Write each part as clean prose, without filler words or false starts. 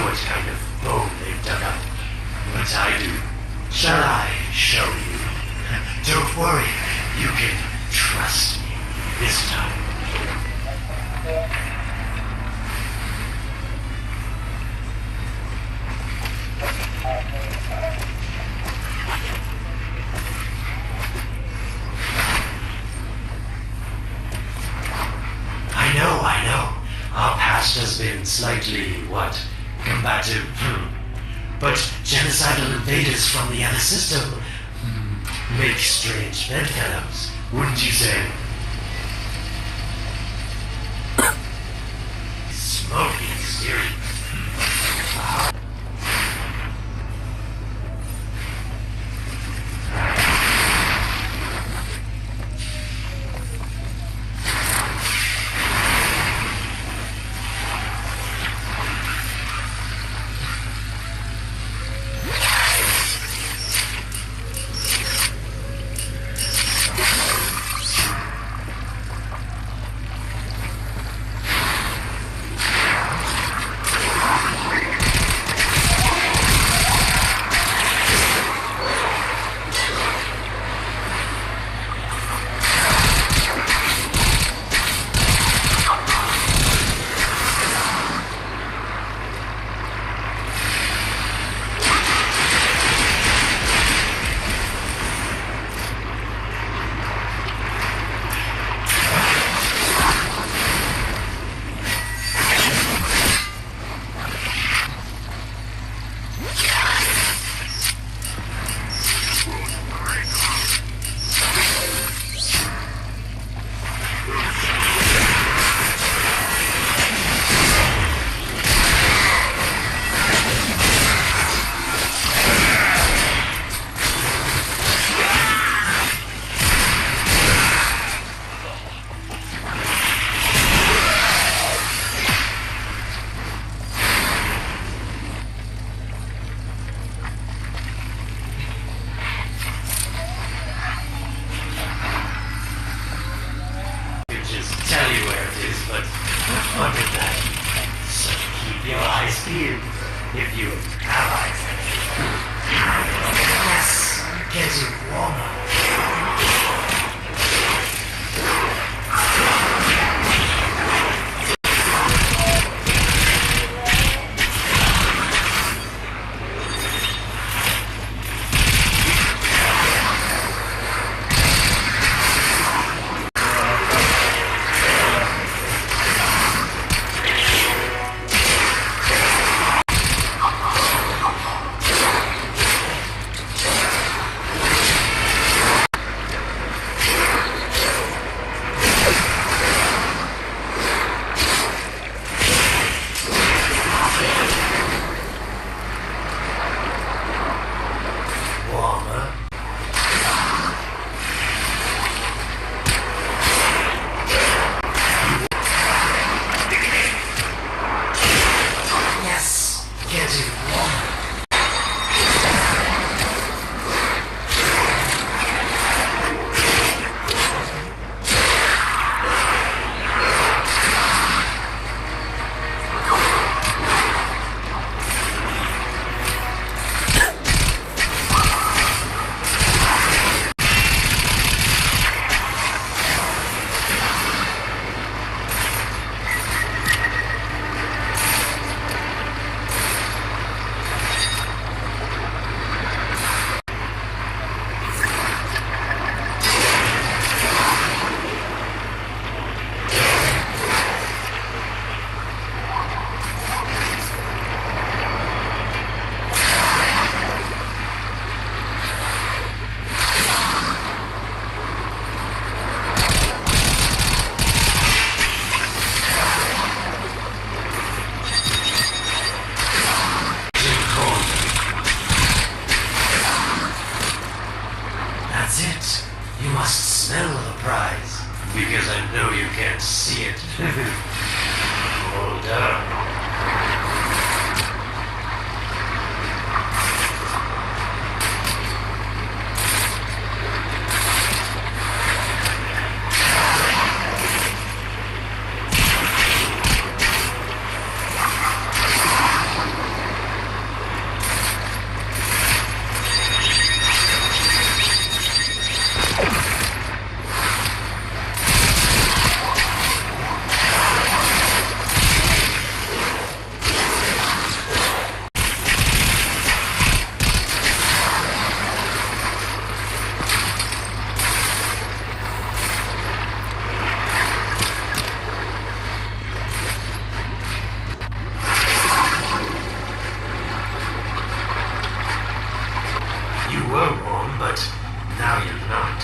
what kind of bone they've dug up, but I do. Shall I show you? Don't worry, you can trust me this time. I know. Our past has been slightly, combative. But genocidal invaders from the other system make strange bedfellows, wouldn't you say? Smoking serious. You were warm, but now you're not.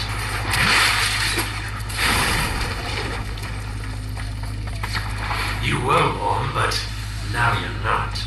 You were warm, but now you're not.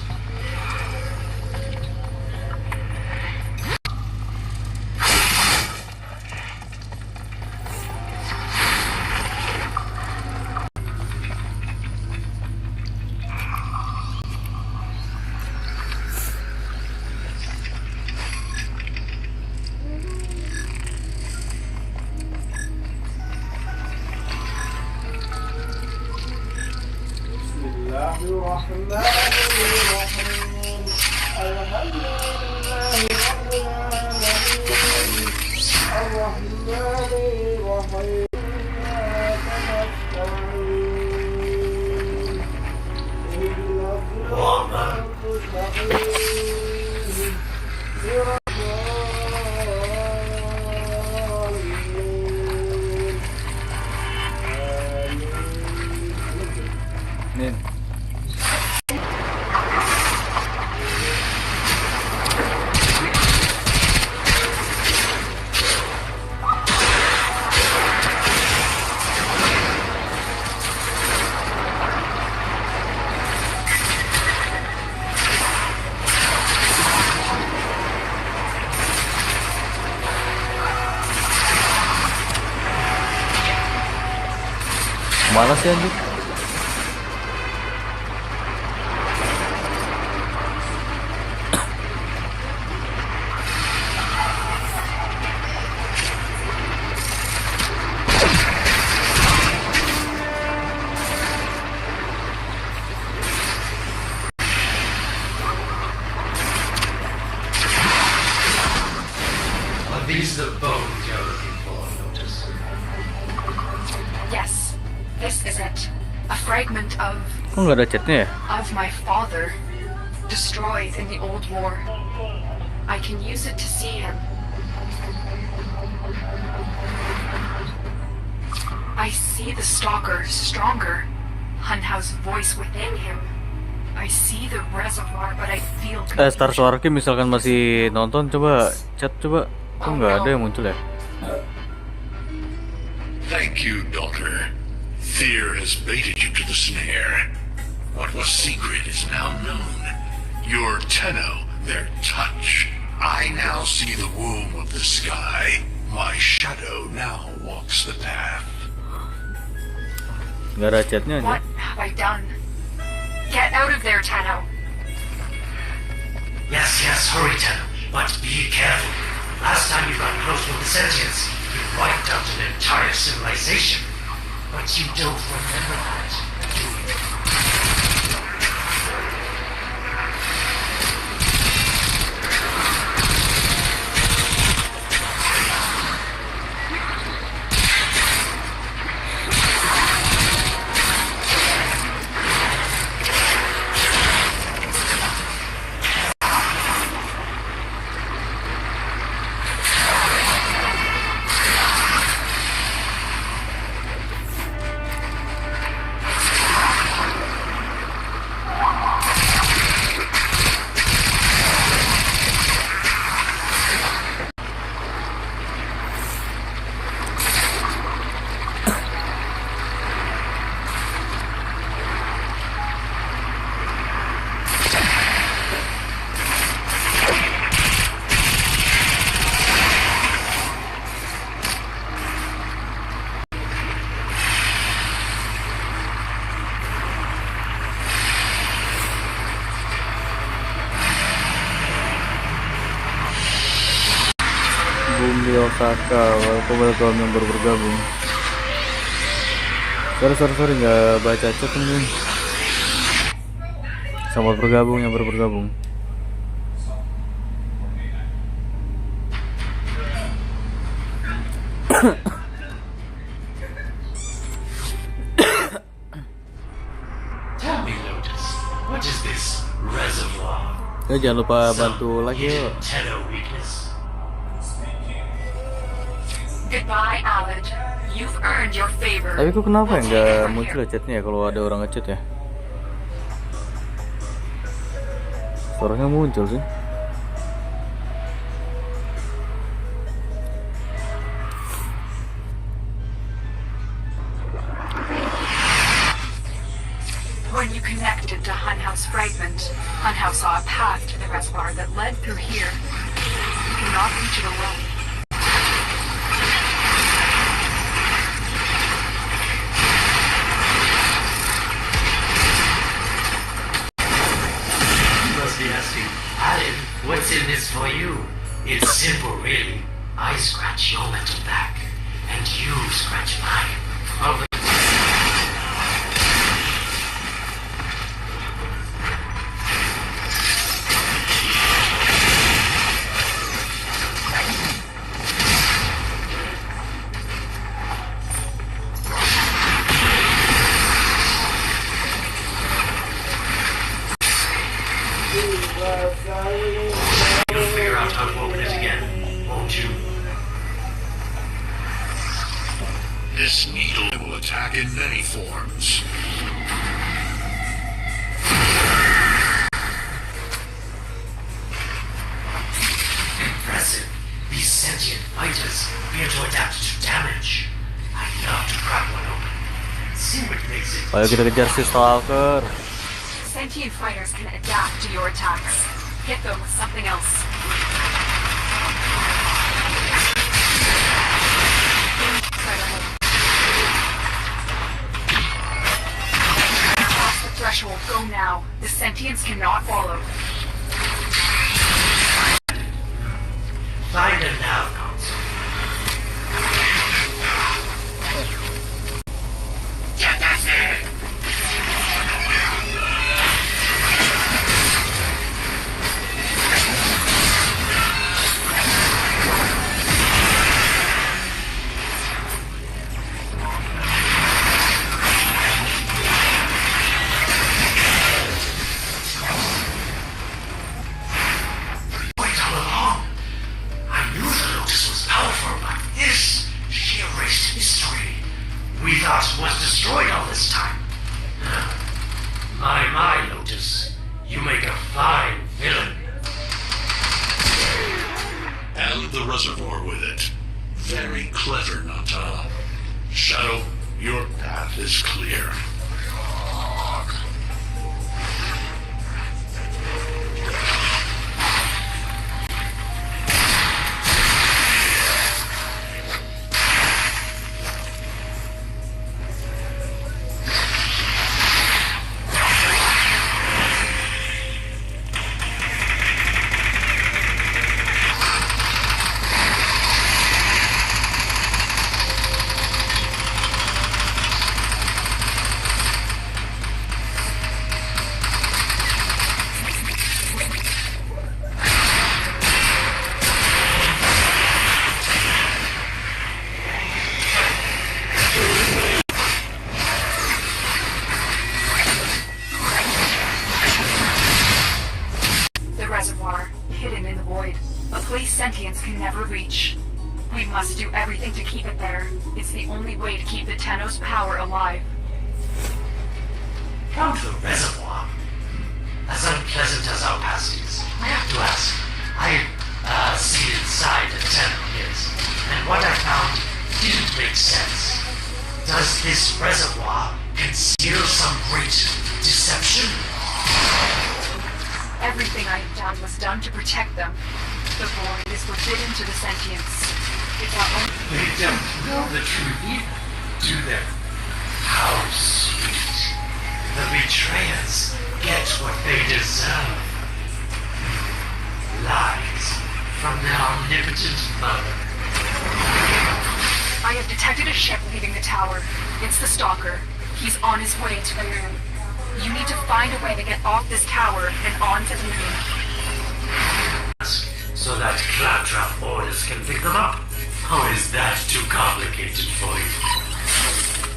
Nin. Mana sih anjir? Are these the bones you're looking for, Lotus? Yes, this is it. A fragment of Kok nggak ada chatnya ya? my father, destroyed in the old war. I can use it to see him. I see the stalker stronger. Hunhow's voice within him. I see the reservoir, but I feel Star Suarki misalkan masih nonton, coba chat coba. Kok nggak ada yang muncul ya? Thank you, daughter. Fear has baited you to the snare. What was secret is now known. Your Tenno, their touch. I now see the womb of the sky. My shadow now walks the path. Nggak ada chatnya aja. What have I done? Get out of there, Tenno. Yes, hurry, Tenno. But be careful. Last time you got close with the sentients, you wiped out an entire civilization. But you don't remember that, do you? Bumi Osaka, welcome yang baru bergabung. Sorry nggak baca chat nih. Selamat bergabung yang baru bergabung. Tell me, Lotus, what is this reservoir? Jangan lupa bantu like ya. Hidden Tenno weakness. Goodbye, Alad. You've earned your favor. Tapi kok kenapa We'll nggak take it from muncul here. ya chatnya ya kalau ada orang ngechat ya? Suaranya muncul sih. path to the reservoir that led through here. You cannot reach it alone. You must be asking, Alan, what's in this for you? It's simple, really. I scratch your mental back, and you scratch mine. Oh, you'll figure out how to open it again, won't you? This needle will attack in many forms. Impressive. These sentient fighters appear to adapt to damage. I'd love to crack one open. See what makes it. Ayo kita kejar si stalker. Sentient fighters can adapt to your attacks. Hit them with something else. Cross the threshold. Go now. The sentients cannot follow. Find a nav console. Get that thing! Wait all along. I knew the Lotus was powerful, but this, she erased history. We thought it was destroyed all this time. My, Lotus. You make a fine villain. And the reservoir with it. Very clever, Nata. Shadow, your path is clear. Sentients can never reach. We must do everything to keep it there. It's the only way to keep the Tenno's power alive. Come to the reservoir. As unpleasant as our past is, I have to ask. I've seen inside a Tenno is, and what I found didn't make sense. Does this reservoir conceal some great deception? Everything I have done was done to protect them. The void is forbidden to the sentients. It's our own. They don't know the truth either, do they? How sweet. The betrayers get what they deserve. Lies from their omnipotent mother. I have detected a ship leaving the tower. It's the Stalker. He's on his way to the moon. You need to find a way to get off this tower and onto the moon. So that claptrap orders can pick them up? How is that too complicated for you?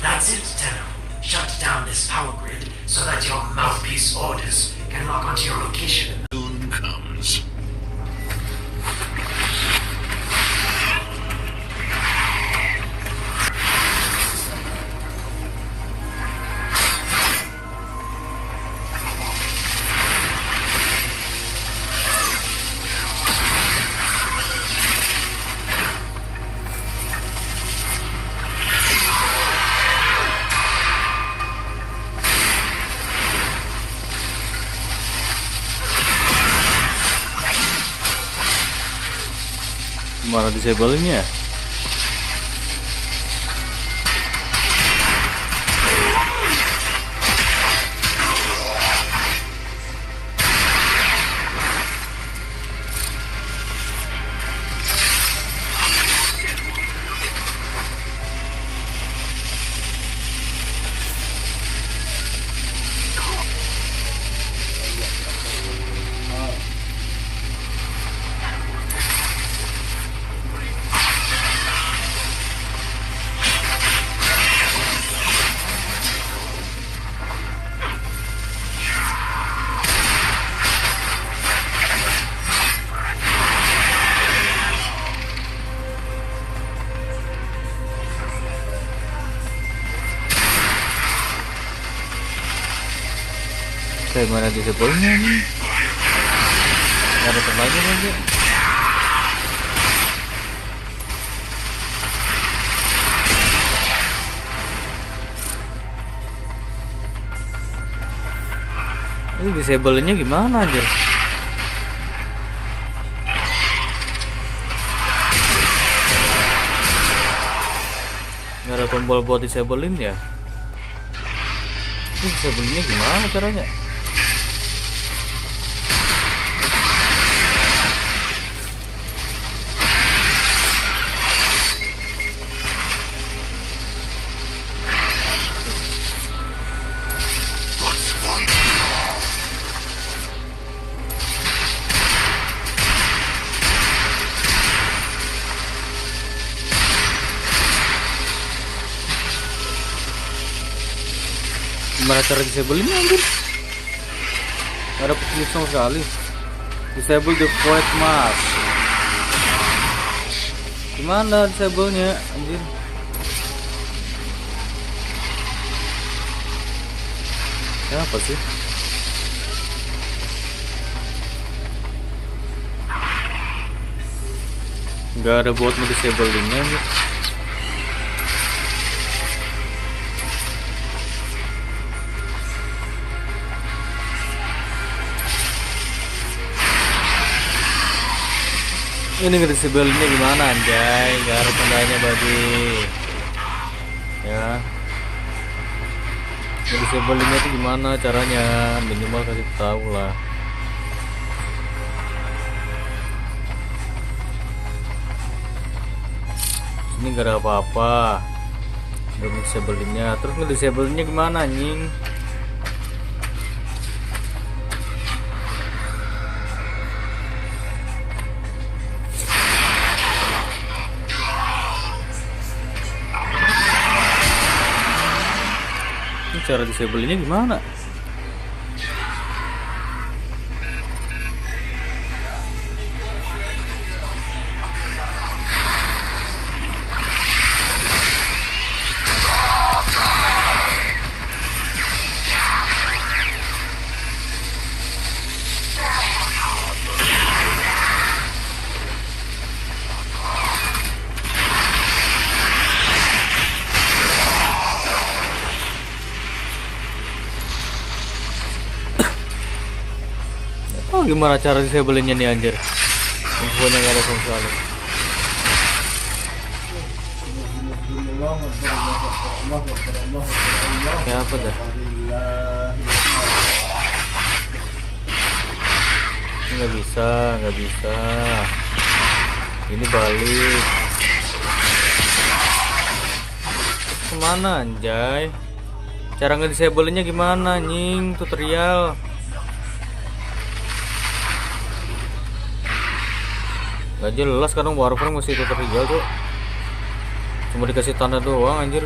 That's it, Tenno. Shut down this power grid so that your mouthpiece orders can lock onto your location. Soon comes. Mana disabelnya? Kayak mana disabelnya nih? Nggak ada temannya aja. Ini disabelnya gimana aja? Nggak ada tombol buat disabelin ya? Ini disabelnya gimana caranya? Gimana cara disablenya anjir? Gak ada petunjuk sama sekali. Disable the void mask. Gimana disablenya anjir? Apa sih? Gak ada buat disableingnya anjir. Ini disabelnya gimana anjay? Gak ada tandanya bagi ya. Disabelnya itu gimana caranya? Minimal kasih tahu lah. Ini gak ada apa-apa. Belum disabelnya. Terus disabelnya gimana anjing? Cara disabelnya gimana? Oh, gimana cara disabelnya nih anjir? Infonya gak ada sama sekali. Ya apa dah? Nggak bisa. Ini balik. Kemana anjay? Cara nge-disabelnya gimana anjing? Tutorial. Gak jelas, kadang Warframe masih tutorial tuh. Cuma dikasih tanda doang anjir.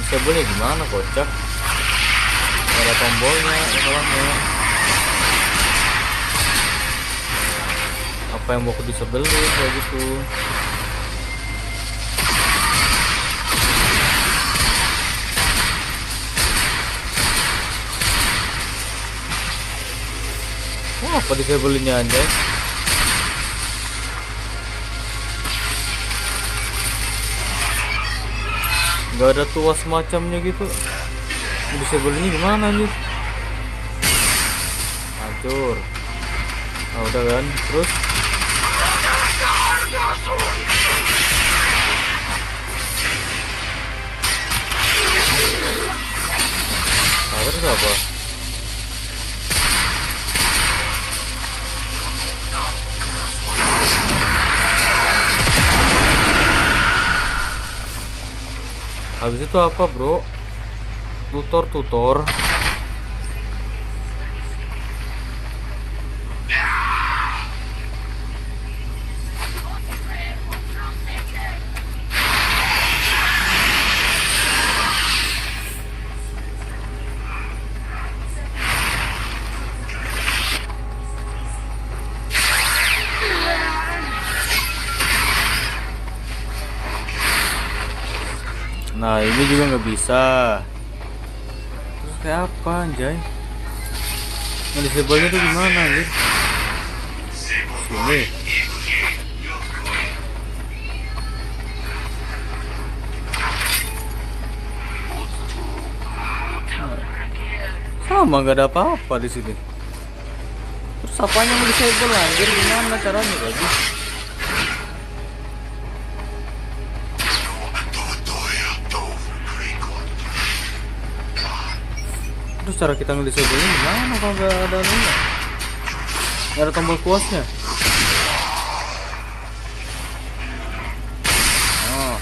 Disabelnya gimana kocak? Gak ada tombolnya masalahnya. Apa yang mau aku disabelin kayak gitu? Apa disabelinnya anjay? Gak ada tuas semacamnya gitu. Disabelinnya gimana nih? Hancur. Oh, udah kan, terus terus apa? Habis itu apa, bro? Tutor. Nah, ini juga nggak bisa. Terus kayak apa, anjay? Disable-nya tuh gimana, anjir? Sini. Sama, nggak ada apa-apa di sini. Terus apanya mau disable, anjir? Gimana caranya, lagi? Terus cara kita nge-disable ini gimana kalau nggak ada ininya? Nggak ada tombol kuasnya. Oh.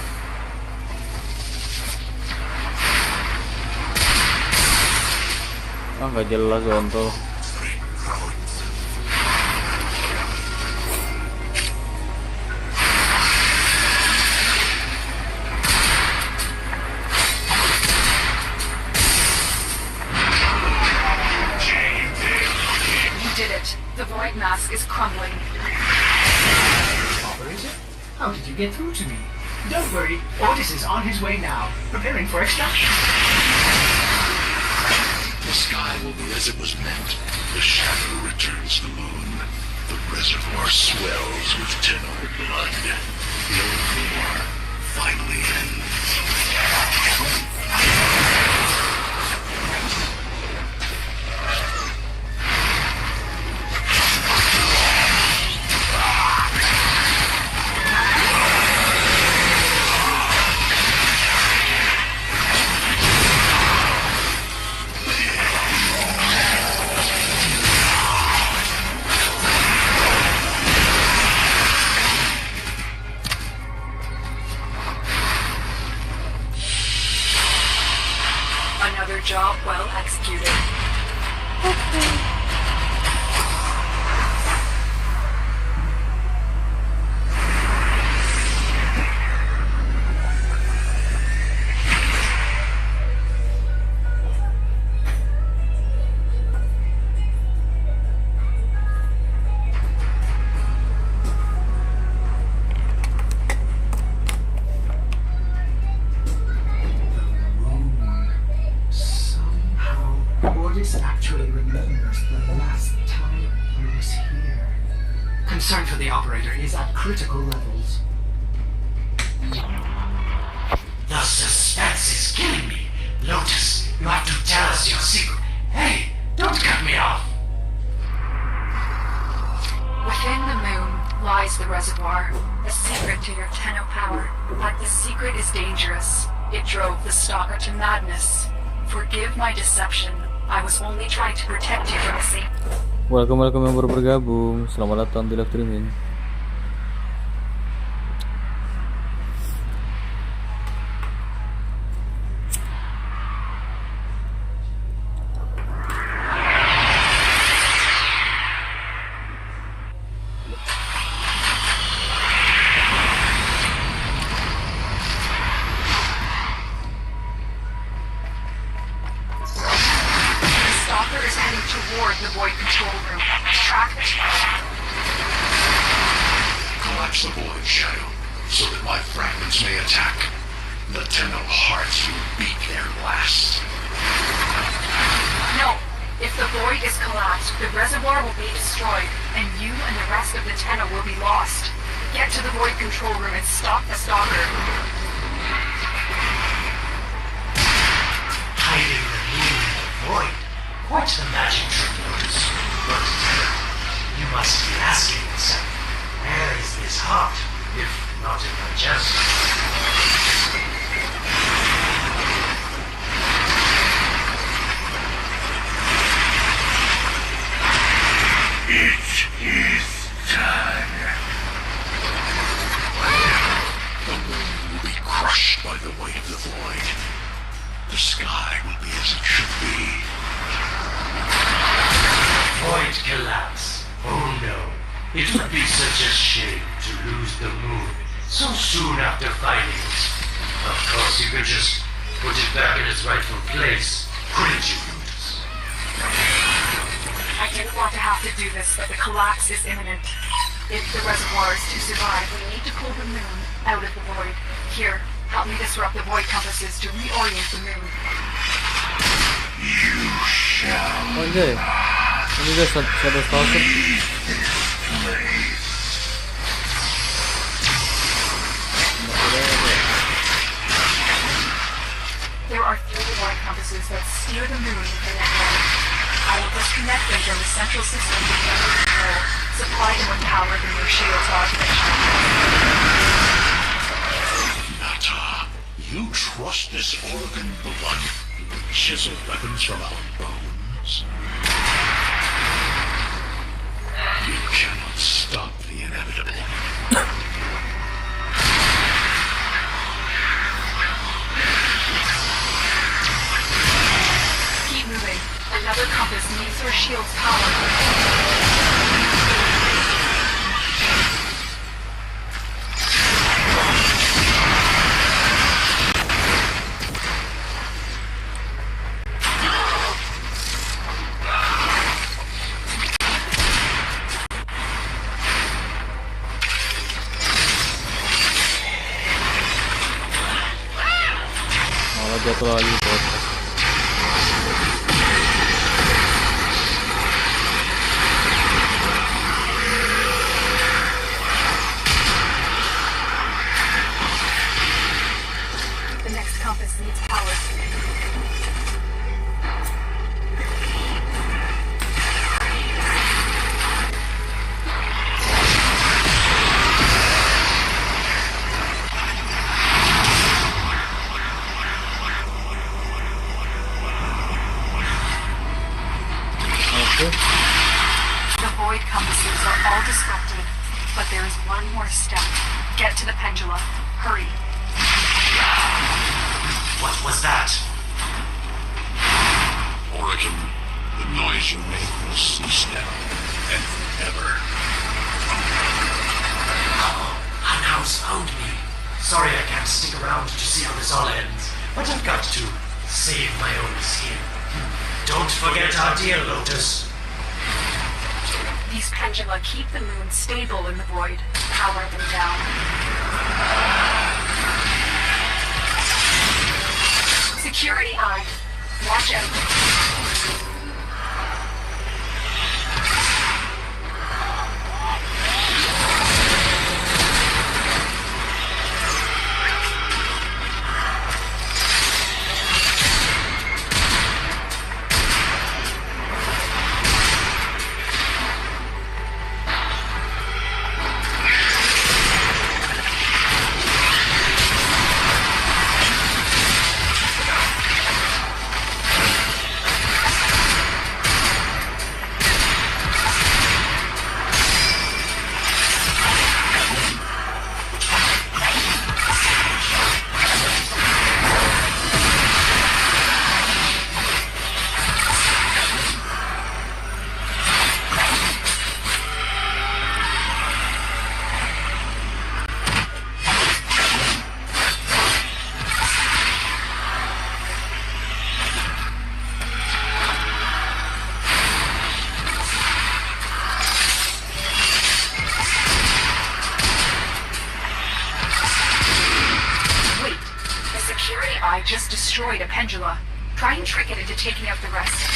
Ah, nggak jelas kontol. The void mask is crumbling. Operator? How did you get through to me? Don't worry, Otis is on his way now, preparing for extraction. The sky will be as it was meant. The shadow returns the moon. The reservoir swells with Tenno blood. The old war finally ends. Another job well executed. Otis actually remembers the last time he was here. Concern for the operator is at critical levels. The suspense is killing me. Lotus, you have to tell us your secret. Hey, don't cut me off. Within the moon lies the reservoir, a secret to your Tenno power. But the secret is dangerous. It drove the stalker to madness. Forgive my deception. I was only trying to protect you from the sea. Welcome yang baru bergabung. Selamat datang di live streaming. Toward the void control room. Track it. Collapse the void, Shadow, so that my fragments may attack. The Tenno hearts will beat their last. No. If the void is collapsed, the reservoir will be destroyed, and you and the rest of the Tenno will be lost. Get to the void control room and stop the stalker. Hiding the moon in the void. What's the magic trick, Lotus? You must be asking yourself, where is this heart, if not in my chest? It is done. The moon will be crushed by the weight of the void. The sky will be as it should be. Void collapse. Oh no. It would be such a shame to lose the moon so soon after finding it. Of course, you could just put it back in its rightful place, couldn't you, Brutus? I didn't want to have to do this, but the collapse is imminent. If the reservoir is to survive, we need to pull the moon out of the void. Here, help me disrupt the void compasses to reorient the moon. You shall Anjay, ini dia shadow stalker. There are 3 void compasses that steer the moon within the void. I will disconnect them from the central system to gain control, supply them with power from your shield's architecture. Nata, you trust this organ blood? Chisel weapons from our bones? You cannot stop the inevitable. Keep moving. Another compass needs your shield's power. Malah jatuh lagi bos. The next compass needs power. The void compasses are all disrupted, but there is one more step. Get to the pendula. Hurry. What was that? Oregon, the noise you make will cease now and forever. Unhouse found me. Sorry I can't stick around to see how this all ends, but I've got to save my own skin. Don't forget our dear Lotus. These pendula keep the moon stable in the void. Power them down. Security eye. Watch out. I just destroyed a pendula. Try and trick it into taking out the rest.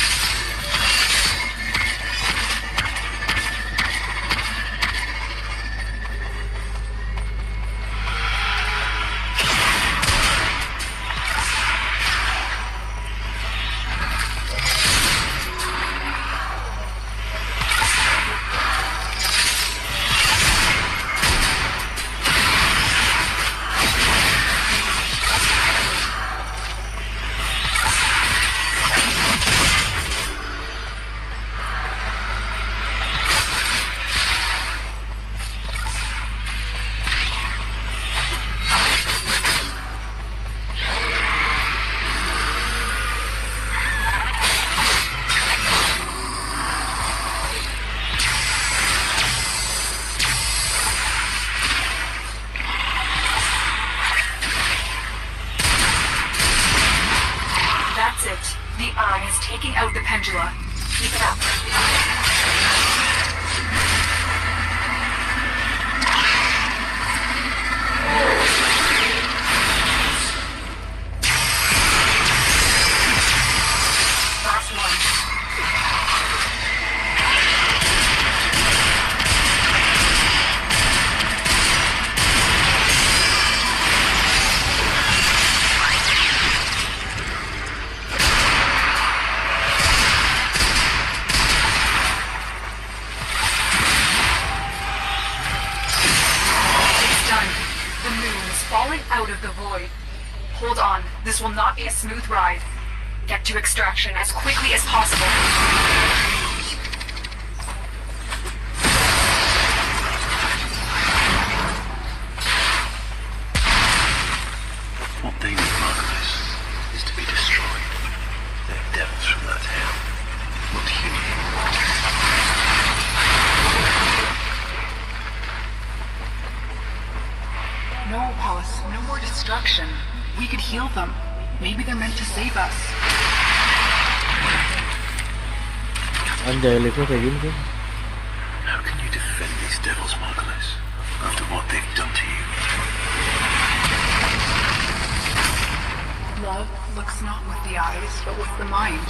of the void. Hold on, this will not be a smooth ride. Get to extraction as quickly as possible. What they need, Marcus, is to be destroyed. They're devils from that hell, not human. No, Paulus, no more destruction. We could heal them. Maybe they're meant to save us. Anjay, lihatnya kayak gini kan. How can you defend these devils, Marcus, after what they've done to you? Love looks not with the eyes, but with the mind.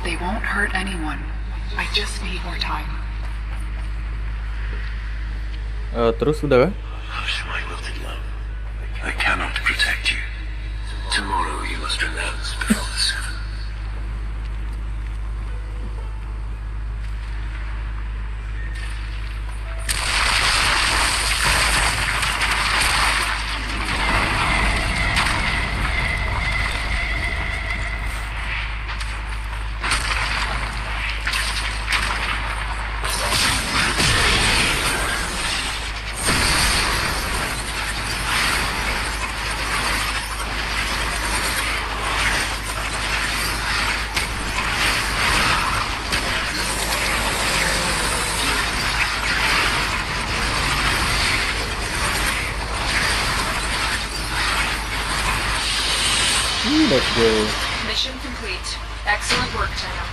They won't hurt anyone. I just need more time. Terus udah kan? Hush, my wilted love. I cannot protect you. Tomorrow you must renounce before the seven. Let's go. Mission complete. Excellent work, Tenno.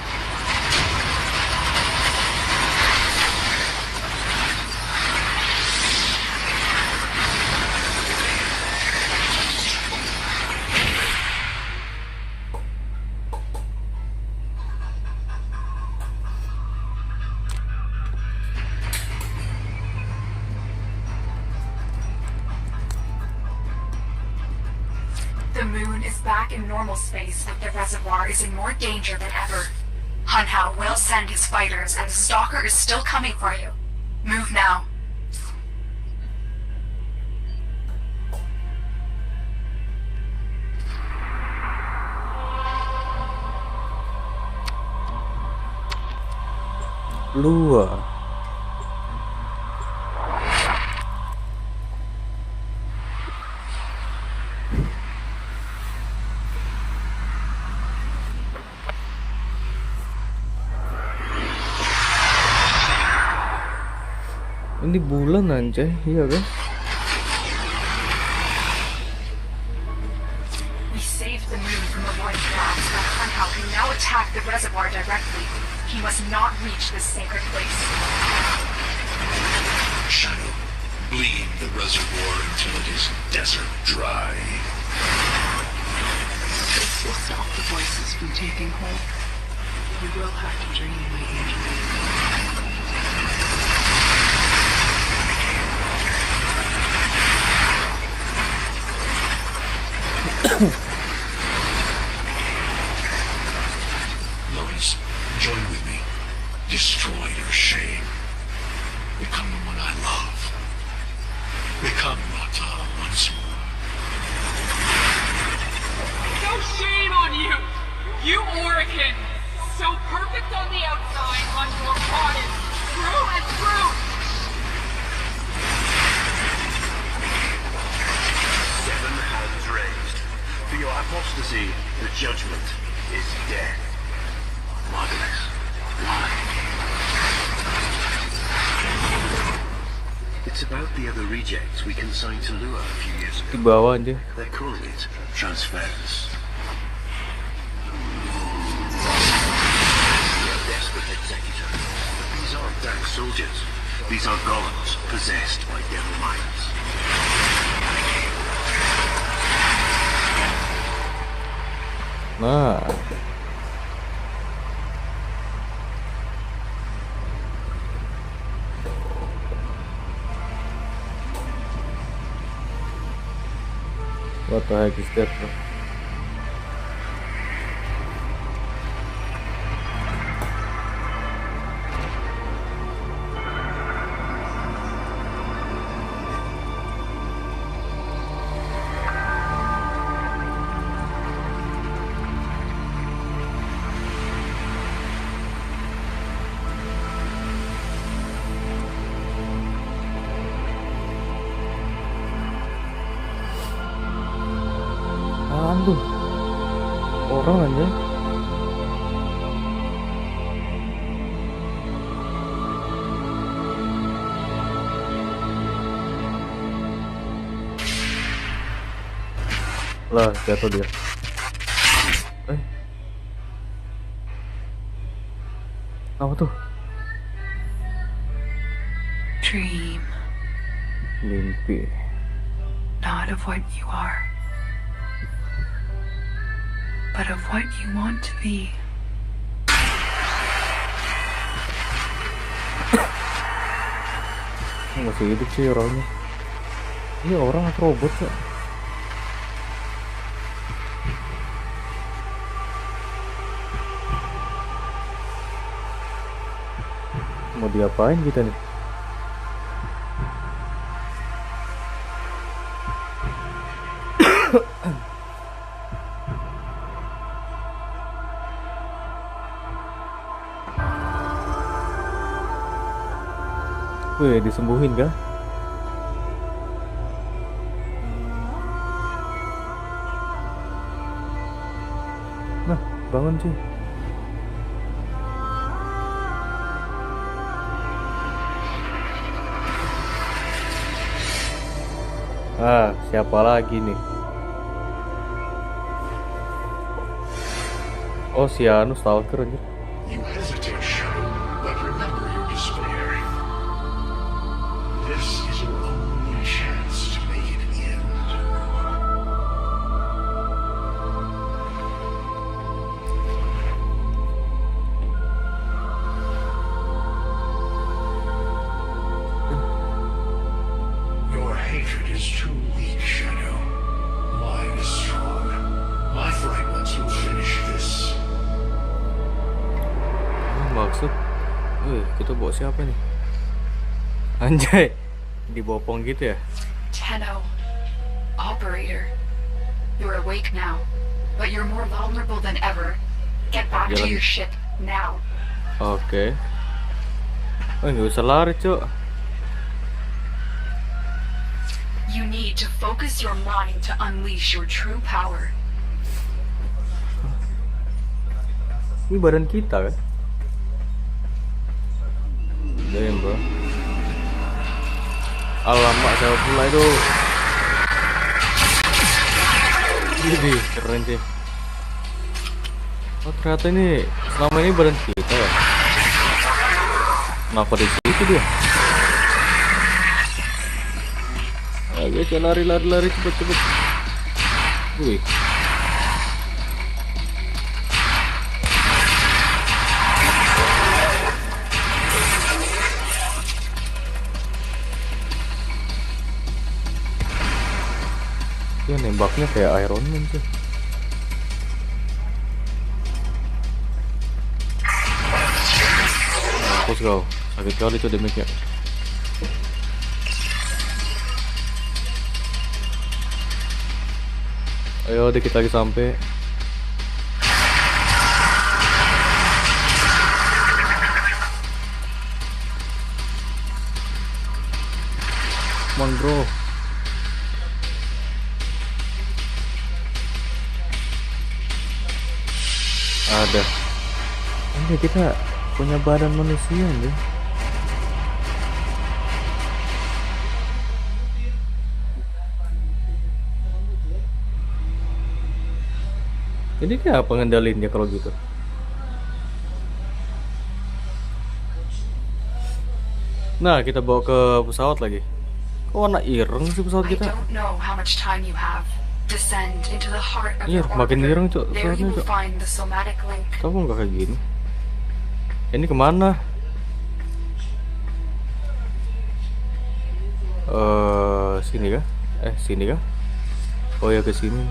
The moon is back in normal space, but the reservoir is in more danger than ever. Hun Hao will send his fighters, and the Stalker is still coming for you. Move now. Lua. Ini bulan anjay, iya kan? We saved the moon from a void blast, but Hun Hao can now attack the reservoir directly. He must not reach this sacred place. Shadow, bleed the reservoir until it is desert dry. This will stop the voices from taking hold. You will have to drain my energy. Lois, join with me. Destroy your shame. Become the one I love. Become Rata once more. No shame on you! You Orican! So perfect on the outside, on your rotten, through and through! Seven hands raised. For your apostasy, the judgment is death. Marvelous. Why? It's about the other rejects we consigned to Lua a few years Di ago. bawah aja. They're calling it transference. They're a desperate executor. But these aren't dark soldiers. These are golems possessed by devil minds. Nah. What the heck is that, bro? orang aja. Lah, jatuh dia. Apa tuh? Dream, Mimpi. not of what you are, but of what you want to be. Masih hidup sih orangnya. Ini orang atau robot ya? Mau diapain kita nih? Wih, disembuhin kah? Nah, bangun sih. Ah, siapa lagi nih? Oh, Siaran stalker anjir. You hesitate, Shadow, but remember your despair. This is your only chance to make it end. Your hatred is too weak, Shadow. Mine is strong. My fragments will finish this. Maksud, kita bawa siapa nih? Anjay, dibopong gitu ya? Tenno, operator. You're awake now, but you're more vulnerable than ever. Get back to Jalan. your ship now. Oke. Oh, nggak usah lari, Cuk. You need to focus your mind to unleash your true power. Ini badan kita kan? Damn, bro. Alamak, saya pula itu. Jadi keren sih. Oh, ternyata ini selama ini badan kita ya. Kenapa di situ dia? Ayo, lari cepet. Wih. Dia nembaknya kayak Iron Man tuh. Mampus kau, sakit kali tuh damage-nya. Ayo, dikit lagi sampai. Come on, bro. Ada. Ini kita punya badan manusia nih. Jadi kayak apa ngendaliin dia kalau gitu? Nah, kita bawa ke pesawat lagi. Kok warna ireng sih pesawat I kita? don't know how much time you have. Descend into the heart of Iya, your makin orbiter. ireng, Cok. There Pesawatnya, you will Cok. find the somatic link. Kamu nggak kayak gini? Ini kemana? Sini kah? Sini kah? Oh ya, ke sini.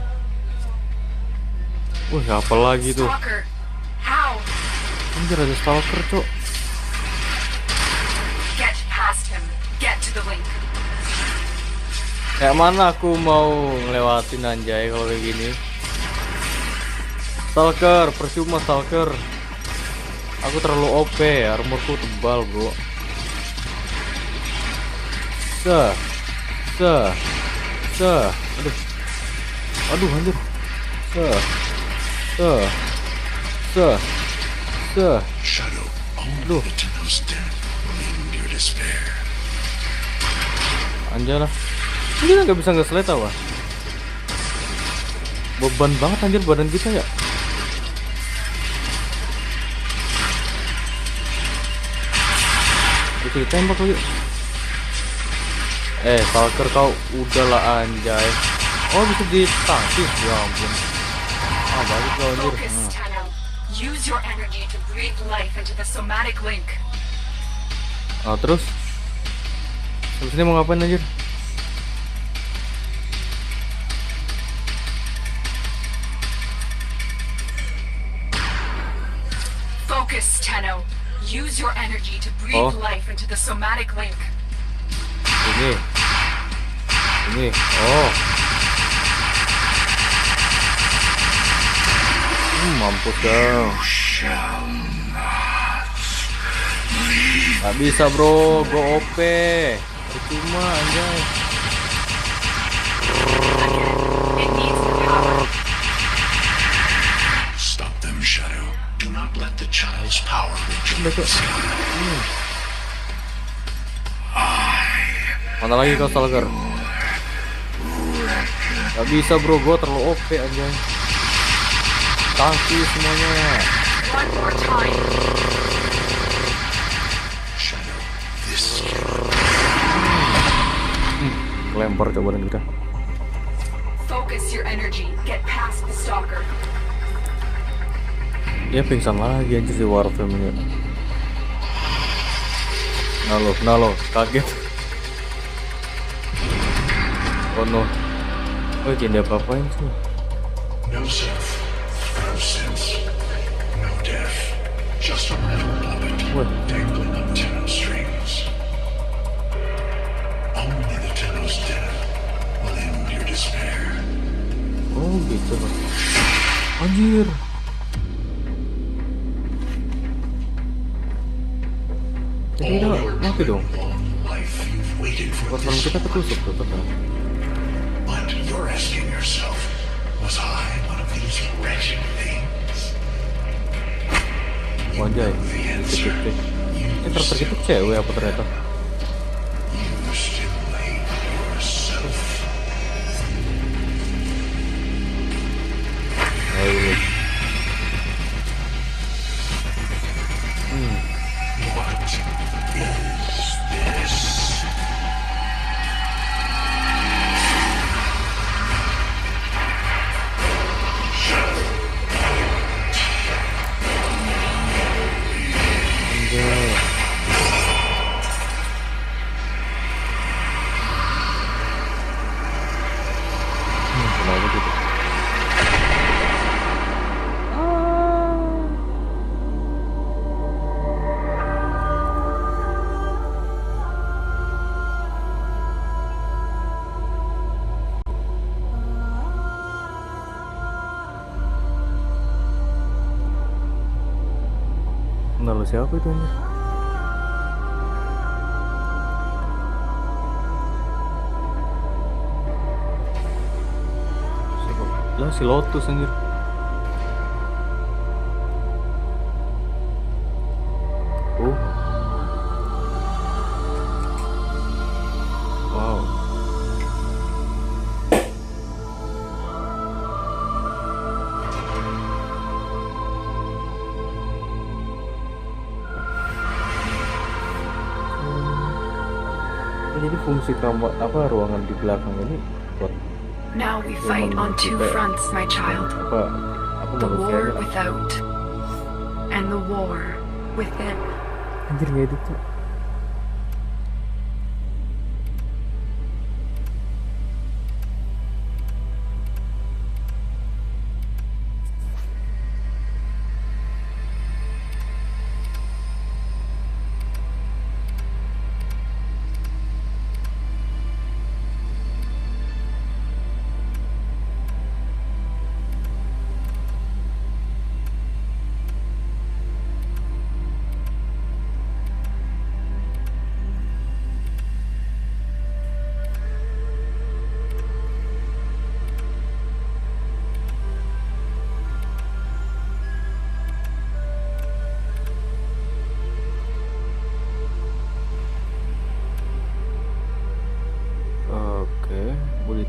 Apa lagi tuh? Stalker, how? Anjir, ada stalker, Cok. Get past him. Get to the link. Kayak mana aku mau ngelewatin anjay kalau kayak gini. Stalker, percuma stalker. Aku terlalu OP, armorku tebal, bro. Aduh anjir. Shadow, only Loh. the Tenno's death will end your despair. Anjir lah. Ini kita nggak bisa nge-slide tau ah. Beban banget anjir badan kita ya. Bisa ditembak lagi. Stalker kau udahlah anjay. Oh bisa ditangkis, ya ampun. Balik kau anjir. Focus, Tenno. Use your energy to breathe life into the somatic link. Terus? Terus ini mau ngapain anjir? Focus, Tenno. Use your energy to breathe life into the somatic link. Ini. Mampus dong. Gak bisa bro, gue OP. Percuma anjay. It needs the power. Stop them, Shadow. Do not let the child's power reach the sky. Mana lagi kau Stalker? Gak bisa bro, gue terlalu OP anjay. Tangki semuanya. One more time. Shadow, this Lempar coba kita. Focus your energy. Get past the stalker. Dia pingsan lagi anjir si Warframe ini. Nah lo, kaget. Oh no. Oh jangan dia apa-apain sih. no self, no sense, no death. Just a metal puppet dangling on Tenno strings. Only the Tenno's death will end your despair. Oh gitu Pak. Anjir. Jadi udah mati dong. Long life you've waited for Platform this. kita ketusuk tuh ternyata. But you're asking yourself, was I one of these wretched things? Wajay, The answer. titik-titik. Ini karakter kita cewek apa ternyata? You stimulate yourself. Ayo. What is this? Anjay. Kenapa gitu? Lalu siapa itu anjir? Siapa? Lah si Lotus anjir. Oh. Wow. Jadi fungsi kamar apa ruangan di belakang ini buat Now we fight on two fronts, my child. apa The war manusianya lah. without and the war within. Anjir nggak itu tuh.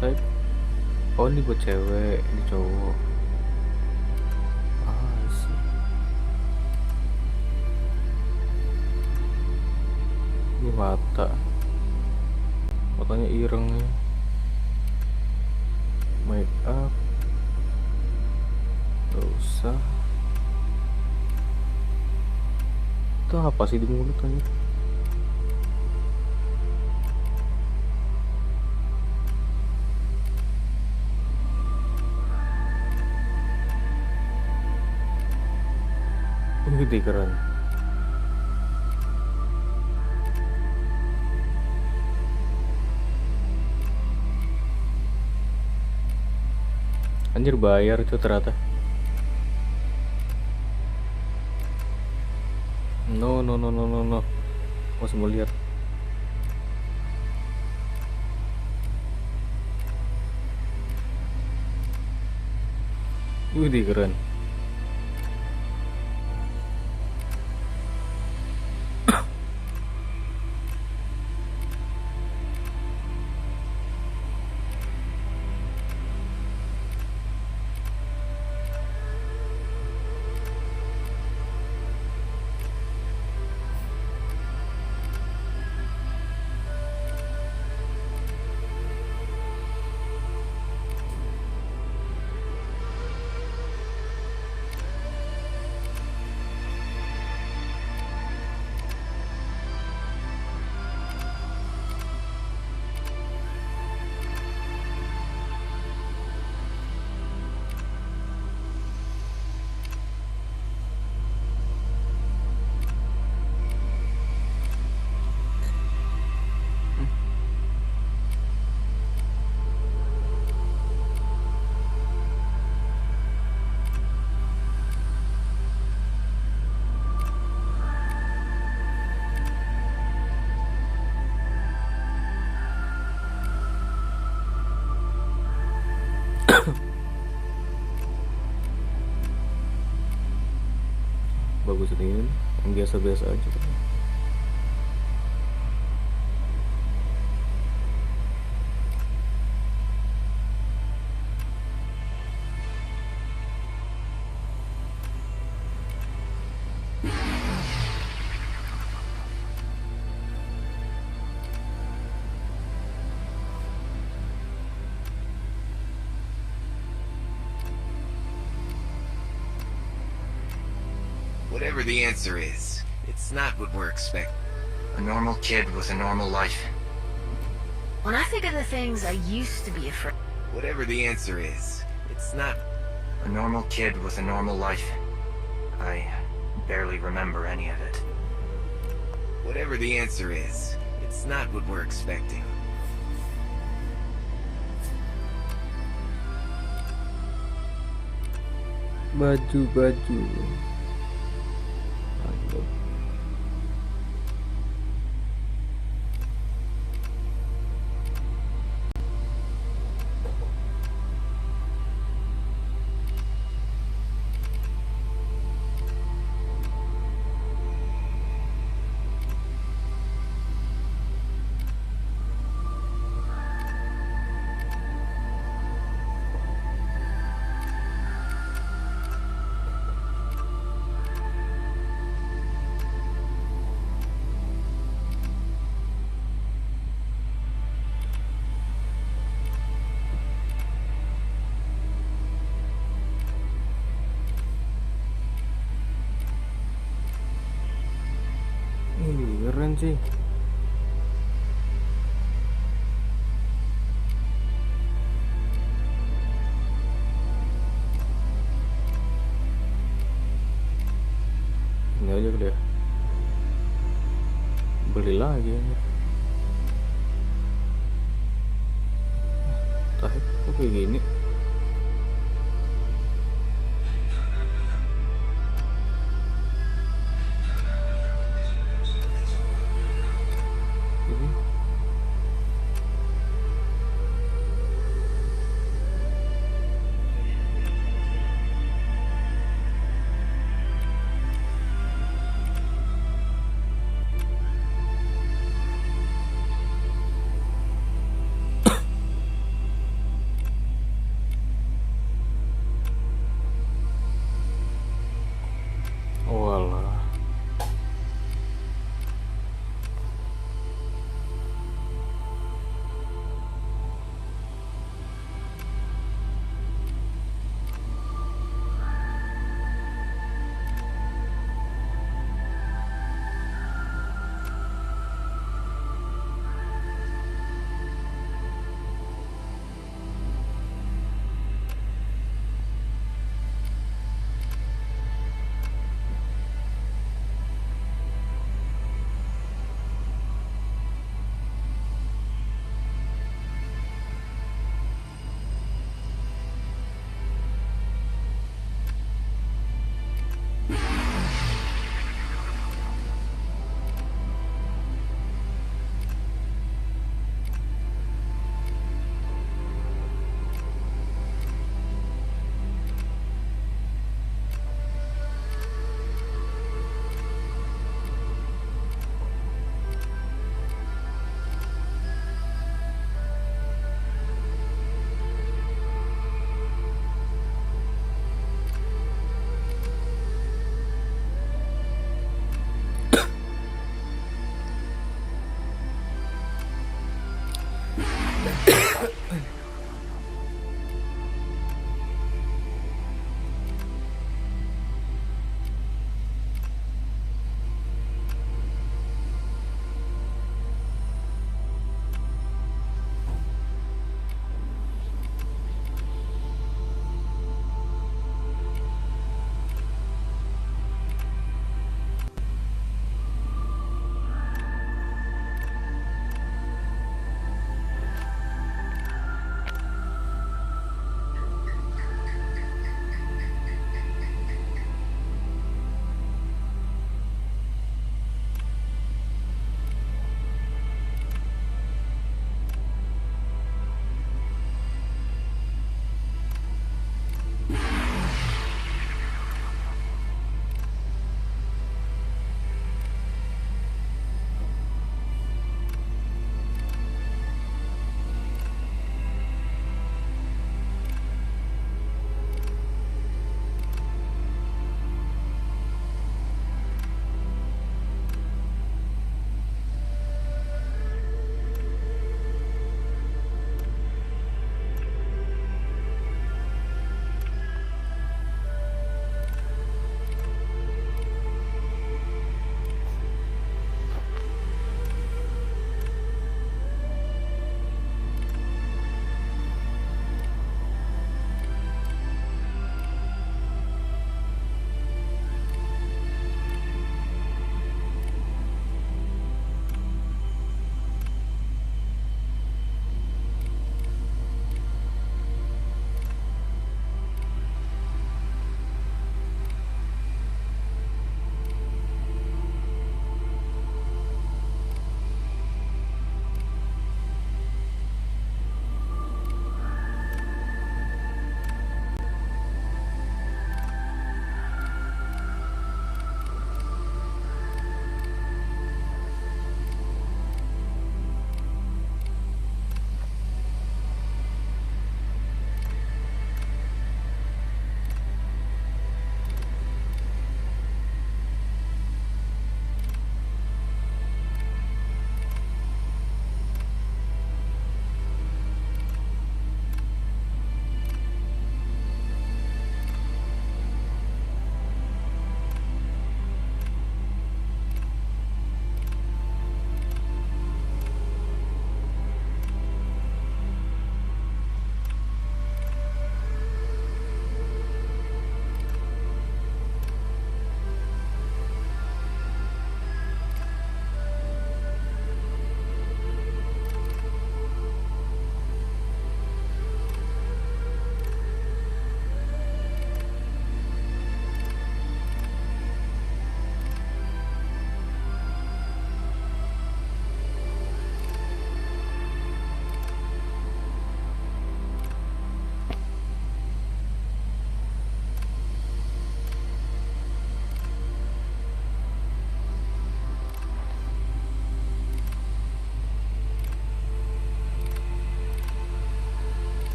type. Oh ini buat cewek, ini cowok. Ah sih. Ini matanya ireng nih. Make up gak usah. Itu apa sih di mulut aja? Gede keren. Anjir bayar itu ternyata. No. Masih mau lihat. Wih keren. Bagus ini yang biasa-biasa aja. Whatever the answer is, it's not what we're expecting. A normal kid with a normal life. When I think of the things I used to be afraid. Whatever the answer is, it's not. A normal kid with a normal life. I barely remember any of it. Whatever the answer is, it's not what we're expecting. Baju. Mantap. Ini keren sih. Ini aja kali ya. Beli lagi ini. Tapi kok kayak gini?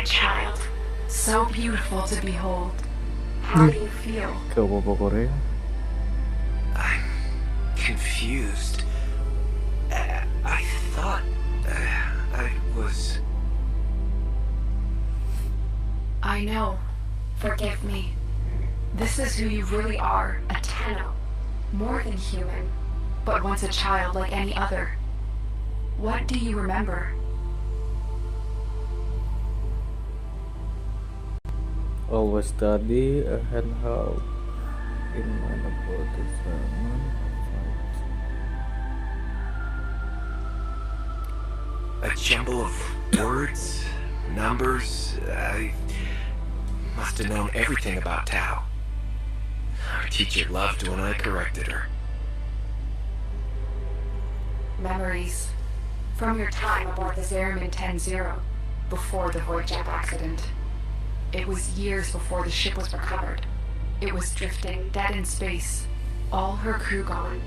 child, so beautiful to behold. How do you feel? Ke bobo Korea. I'm confused. I thought I was... I know. Forgive me. This is who you really are, a Tenno. More than human, but once a child like any other. What do you remember? Always study a handheld in mind about the zaman a jumble of words, numbers. I must have known everything about Tao. Our teacher loved when I corrected her. Memories. From your time aboard the Siaran 10-0, before the void jet accident. It was years before the ship was recovered. It was drifting dead in space, all her crew gone,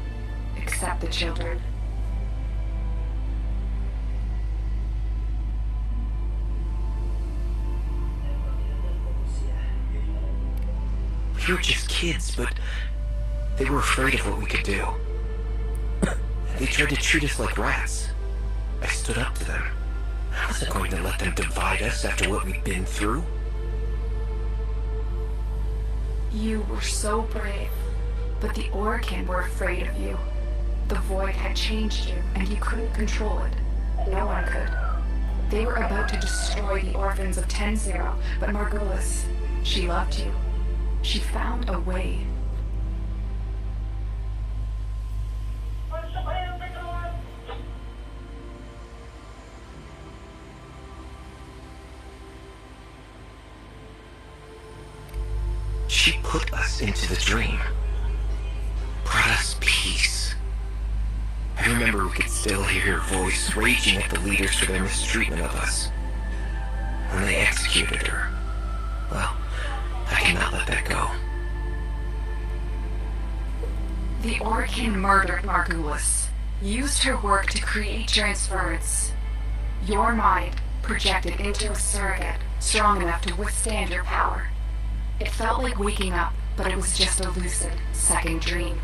except the children. We were just kids, but they were afraid of what we could do. They tried to treat us like rats. I stood up to them. I wasn't going to let them divide us after what we'd been through. You were so brave, but the Orokin were afraid of you. The void had changed you, and you couldn't control it. No one could. They were about to destroy the orphans of 10-0, but Margulis, she loved you. She found a way. She put us into the dream. Brought us peace. I remember we could still hear her voice raging at the leaders for their mistreatment of us. When they executed her, well, I cannot let that go. The Orokin murdered Margulis, used her work to create transference. Your mind projected into a surrogate strong enough to withstand your power. It felt like waking up, but it was just a lucid, second dream.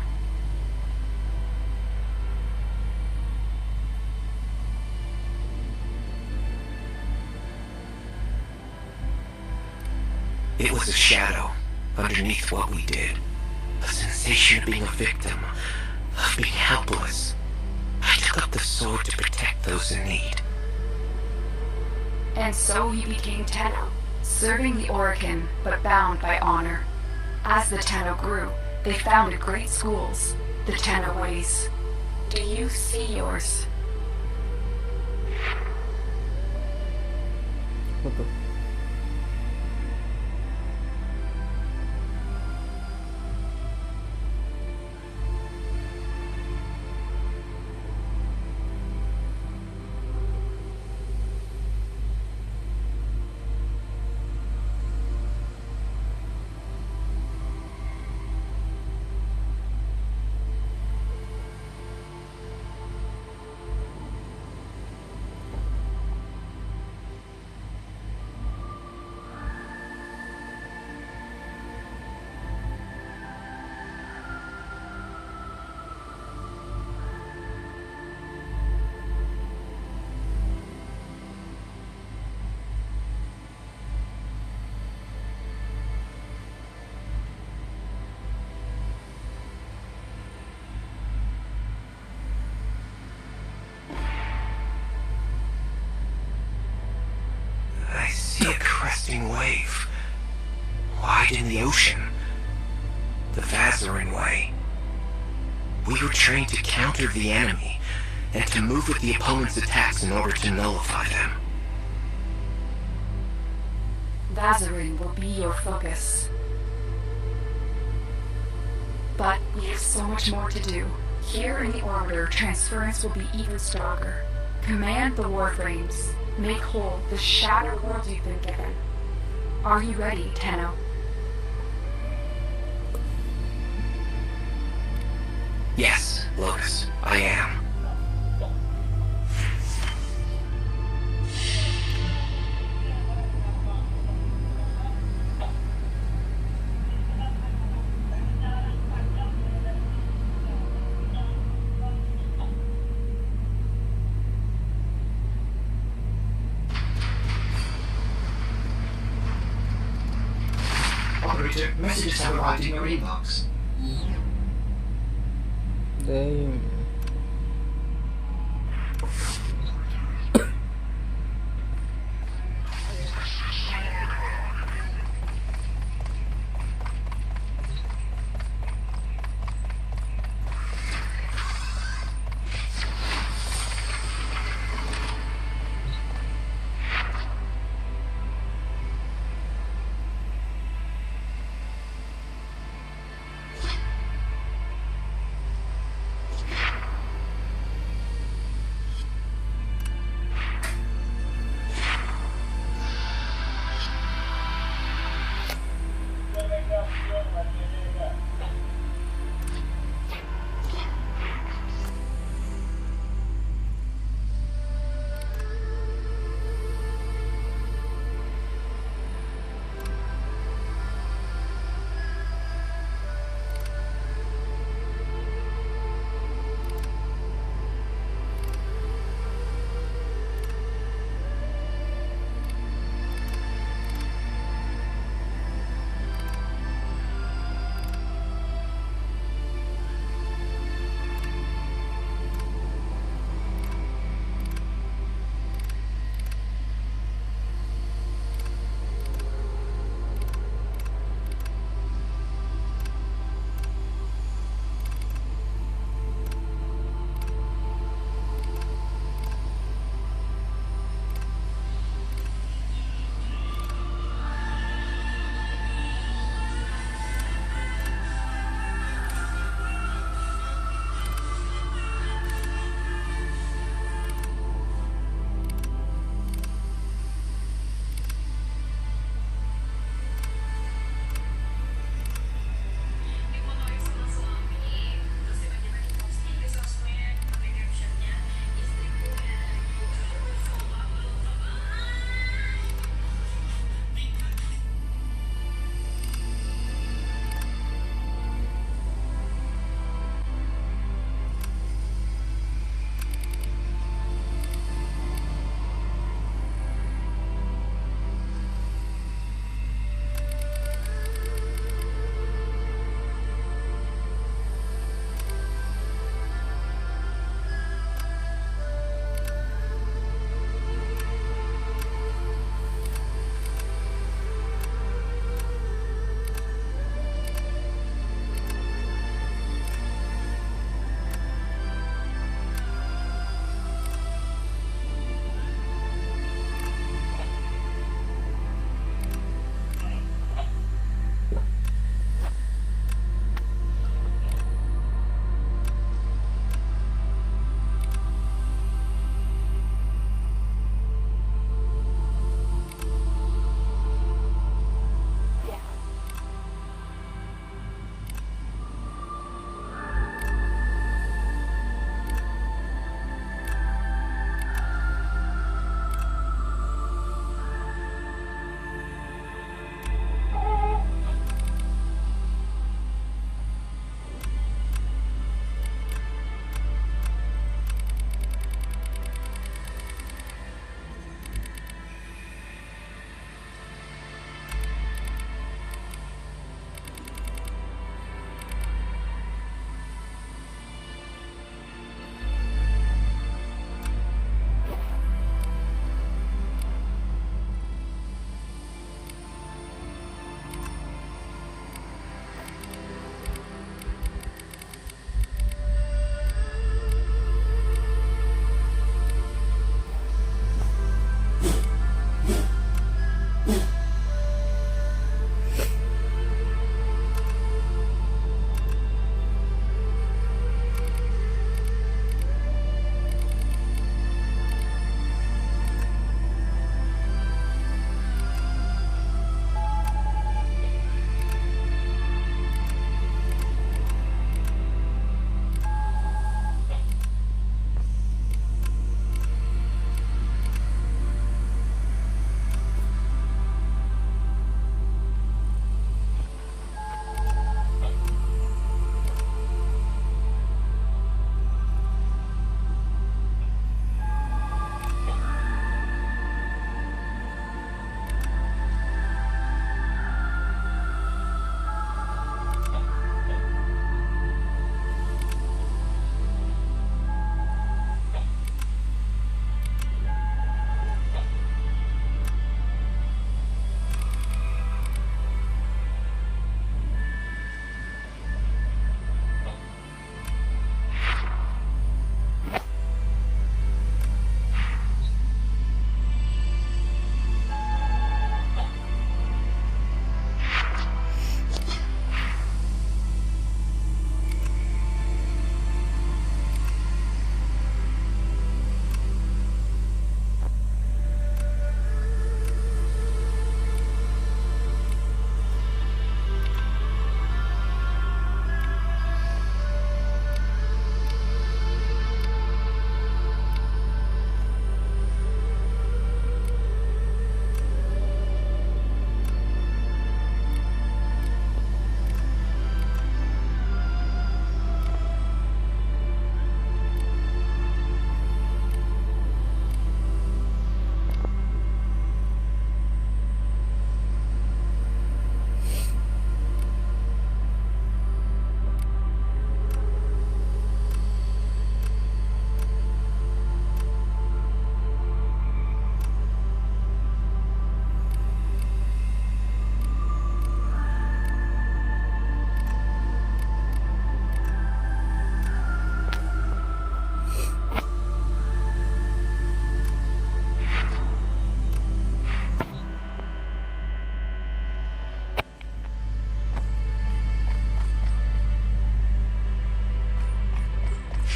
It was a shadow underneath what we did. A sensation of being a victim, of being helpless. I took up the sword to protect those in need. And so he became Tenno, serving the Orokin, but bound by honor. As the Tenno grew, they founded great schools, the Tenno ways. Do you see yours? Betul. See a cresting wave, wide in the ocean, the Vazarin way. We were trained to counter the enemy and to move with the opponent's attacks in order to nullify them. Vazarin will be your focus. But we have so much more to do. Here in the Orbiter, transference will be even stronger. Command the Warframes. Make whole the shattered world you've been given. Are you ready, Tenno? Yes, Lotus, I am. Operator, messages have arrived in your inbox. Damn.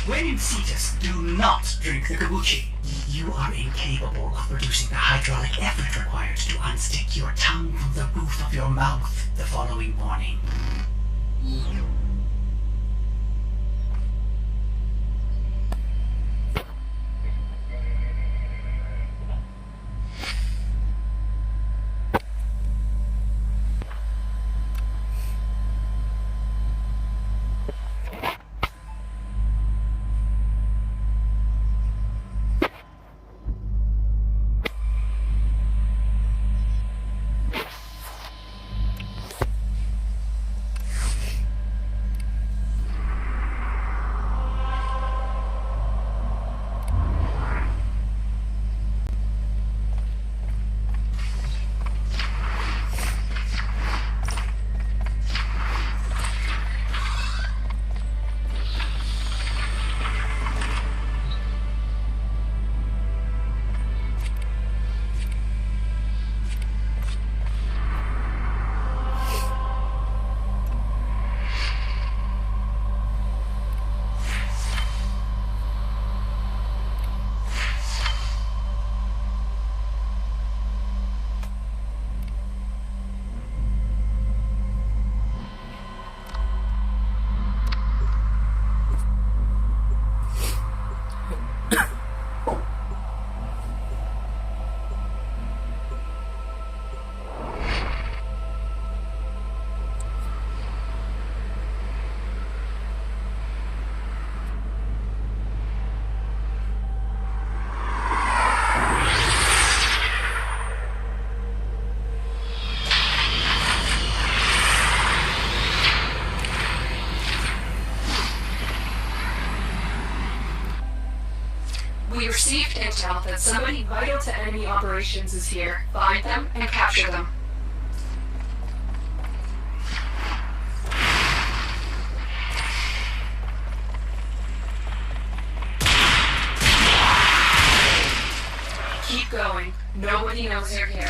When in Cetus, do not drink the kabuki. You are incapable of producing the hydraulic effort required to unstick your tongue from the roof of your mouth the following morning. We received intel that somebody vital to enemy operations is here. Find them and capture them. Keep going. Nobody knows you're here.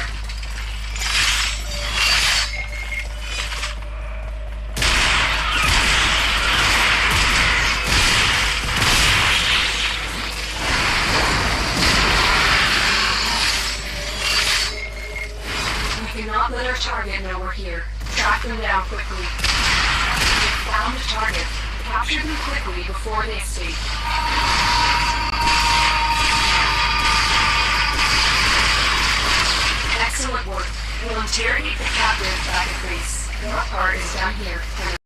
We cannot let our target know we're here. Track them down quickly. We've found the target. Capture them quickly before they escape. Excellent work. We'll interrogate the captive back at base. Your part is down here, Tenno.